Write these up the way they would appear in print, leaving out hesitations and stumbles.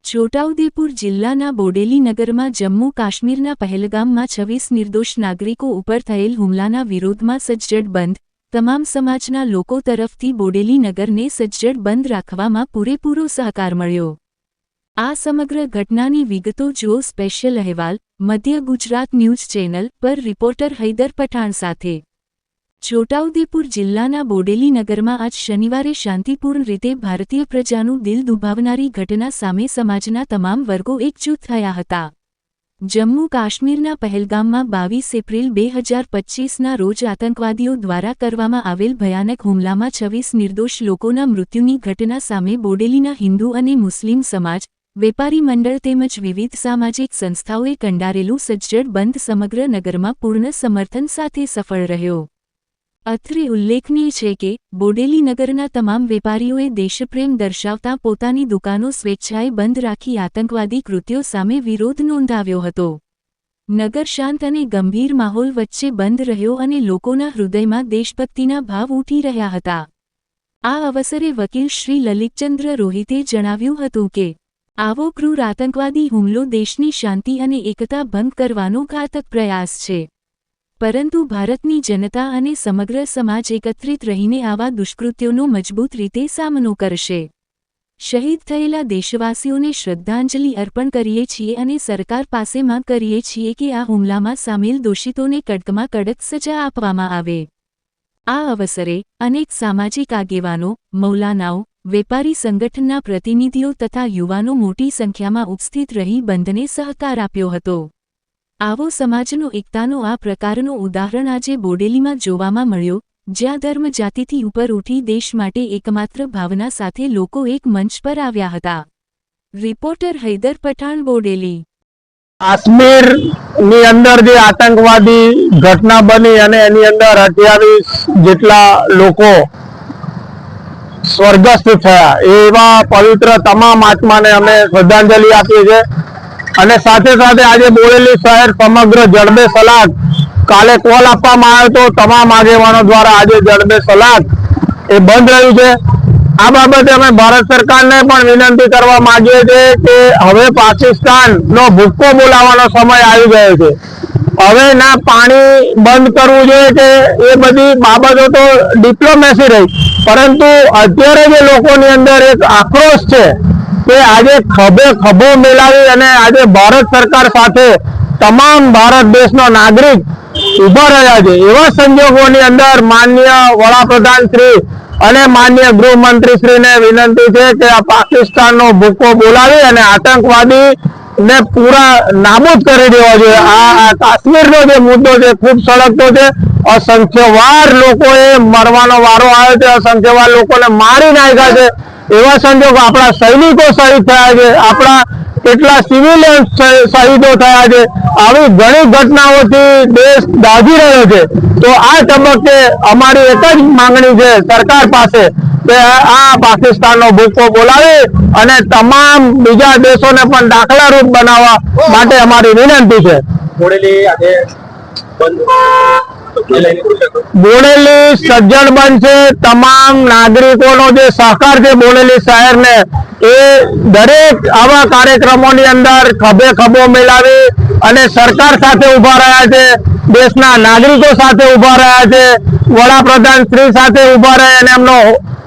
છોટાઉદેપુર જિલ્લાના બોડેલી નગરમાં જમ્મુ કાશ્મીરના પહેલગામમાં 26 નિર્દોષ નાગરિકો ઉપર થયેલ હુમલાના વિરોધમાં સજ્જડ બંધ તમામ સમાજના લોકો તરફથી બોડેલી નગરને સજ્જડ બંધ રાખવામાં પૂરેપૂરો સહકાર મળ્યો। આ સમગ્ર ઘટનાની વિગતો જુઓ સ્પેશિયલ અહેવાલ મધ્ય ગુજરાત ન્યૂઝ ચેનલ પર રિપોર્ટર હૈદર પઠાણ સાથે। છોટાઉદેપુર જિલ્લાના બોડેલી નગરમાં આજ શનિવારે શાંતિપૂર્ણ રીતે ભારતીય પ્રજાનું દિલ દુભાવનારી ઘટના સામે સમાજના તમામ વર્ગો એકજૂથ થયા હતા। જમ્મુ કાશ્મીરના પહેલગામમાં 22 એપ્રિલ 2025ના રોજ આતંકવાદીઓ દ્વારા કરવામાં આવેલ ભયાનક હુમલામાં 26 નિર્દોષ લોકોના મૃત્યુની ઘટના સામે બોડેલીના હિન્દુ અને મુસ્લિમ સમાજ, વેપારી મંડળ તેમજ વિવિધ સામાજિક સંસ્થાઓએ કંડારેલું સજ્જડ બંધ સમગ્ર નગરમાં પૂર્ણ સમર્થન સાથે સફળ રહ્યો। અત્રે ઉલ્લેખનીય છે કે બોડેલી નગરના તમામ વેપારીઓએ દેશપ્રેમ દર્શાવતા પોતાની દુકાનો સ્વેચ્છાએ બંધ રાખી આતંકવાદી કૃત્યો સામે વિરોધ નોંધાવ્યો હતો। નગર શાંત અને ગંભીર માહોલ વચ્ચે બંધ રહ્યો અને લોકોના હૃદયમાં દેશભક્તિના ભાવ ઉઠી રહ્યા હતા। આ અવસરે વકીલ શ્રી લલિતચંદ્ર રોહિતે જણાવ્યું હતું કે આવો ક્રૂર આતંકવાદી હુમલો દેશની શાંતિ અને એકતા ભંગ કરવાનો ઘાતક પ્રયાસ છે, પરંતુ ભારતની જનતા અને સમગ્ર સમાજ એકત્રિત રહીને આવા દુષ્કૃત્યોનો મજબૂત રીતે સામનો કરશે। શહીદ થયેલા દેશવાસીઓને શ્રદ્ધાંજલિ અર્પણ કરીએ છીએ અને સરકાર પાસે માંગ કરીએ છીએ કે આ હુમલામાં સામેલ દોષિતોને કડકમાં કડક સજા આપવામાં આવે। આ અવસરે અનેક સામાજિક આગેવાનો, મૌલાનાઓ, વેપારી સંગઠનના પ્રતિનિધિઓ તથા યુવાનો મોટી સંખ્યામાં ઉપસ્થિત રહી બંધને સહકાર આપ્યો હતો। આવો સમાજનો એકતાનો આ પ્રકારનો ઉદાહરણ આજે બોડેલીમાં જોવામાં મળ્યો, જ્યાં ધર્મ જાતિથી ઉપર ઉઠી દેશ માટે એકમાત્ર ભાવના સાથે લોકો એક મંચ પર આવ્યા હતા। રિપોર્ટર હૈદર પઠાણ, બોડેલી। કાશ્મીરની અંદર જે આતંકવાદી ઘટના બની અને એની અંદર 28 જેટલા લોકો સ્વર્ગસ્થ થયા, એવા પવિત્ર તમામ આત્માને અમે શ્રદ્ધાંજલિ આપીએ છીએ। અને સાથે સાથે આજે બોડેલી શહેર સમગ્ર જડબે સલાક, કાલે કોલ આપવામાં આવ્યો તો તમામ આગેવાનો દ્વારા આજે જડબે સલાક એ બંધ રહ્યું છે। આ બાબતે અમે ભારત સરકારને પણ વિનંતી કરવા માંગીએ છીએ કે હવે પાકિસ્તાનનો ભૂક્કો બોલાવવાનો સમય આવી ગયો છે। હવે ના પાણી બંધ કરવું જોઈએ કે એ બધી બાબતો તો ડિપ્લોમેસી રહી, પરંતુ અત્યારે જે લોકોની અંદર એક આક્રોશ છે કે આજે ખભે ખભો મિલાવી અને આજે ભારત સરકાર સાથે તમામ ભારત દેશનો નાગરિક ઉભા રહ્યા છે। એવા સંજોગોની અંદર માનનીય વડાપ્રધાન શ્રી અને માનનીય ગૃહમંત્રી શ્રીને વિનંતી છે કે આ પાકિસ્તાનનો ભૂક્કો બોલાવી અને આતંકવાદી ને પૂરા નાબૂદ કરી દેવા જોઈએ। આ કાશ્મીરનો જે મુદ્દો છે ખૂબ સળગતો છે। અસંખ્યવાર લોકોએ મરવાનો વારો આવ્યો છે, અસંખ્યવાર લોકોને મારી નાખ્યા છે। એવા સંજોગો આપણા સૈનિકો શહીદ થયા છે, આપણા કેટલા સિવિલિયન શહીદો થયા છે। આવી ઘણી ઘટનાઓથી દેશ દાઝી રહ્યો છે। તો આ તબક્કે અમારી એક જ માંગણી છે સરકાર પાસે કે આ પાકિસ્તાનનો ભૂક્કો બોલાવી અને તમામ બીજા દેશોને પણ દાખલારૂપ બનાવવા માટે અમારી વિનંતી છે। બોડેલી સજ્જડ બનશે। તમામ નાગરિકોનો જે સહકાર છે બોડેલી શહેરને, એ દરેક આવા કાર્યક્રમોની અંદર ખભે ખભો મિલાવી અને સરકાર સાથે ઉભા રહ્યા છે, દેશના નાગરિકો સાથે ઉભા રહ્યા છે, વડાપ્રધાન શ્રી સાથે ઉભા રહે અને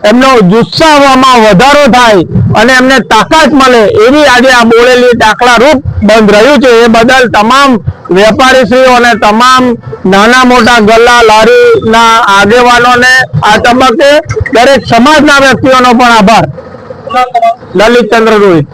એમનો જુસ્સામાં વધારો થાય અને એમને તાકાત મળે એવી આજે આ બોડેલી દાખલારૂપ બંધ રહ્યું છે। એ બદલ તમામ વેપારીશ્રીઓ અને તમામ નાના મોટા ગલ્લા લારીના આગેવાનોને આ તબક્કે દરેક સમાજના વ્યક્તિઓનો પણ આભાર। લલિતચંદ્ર રોહિત।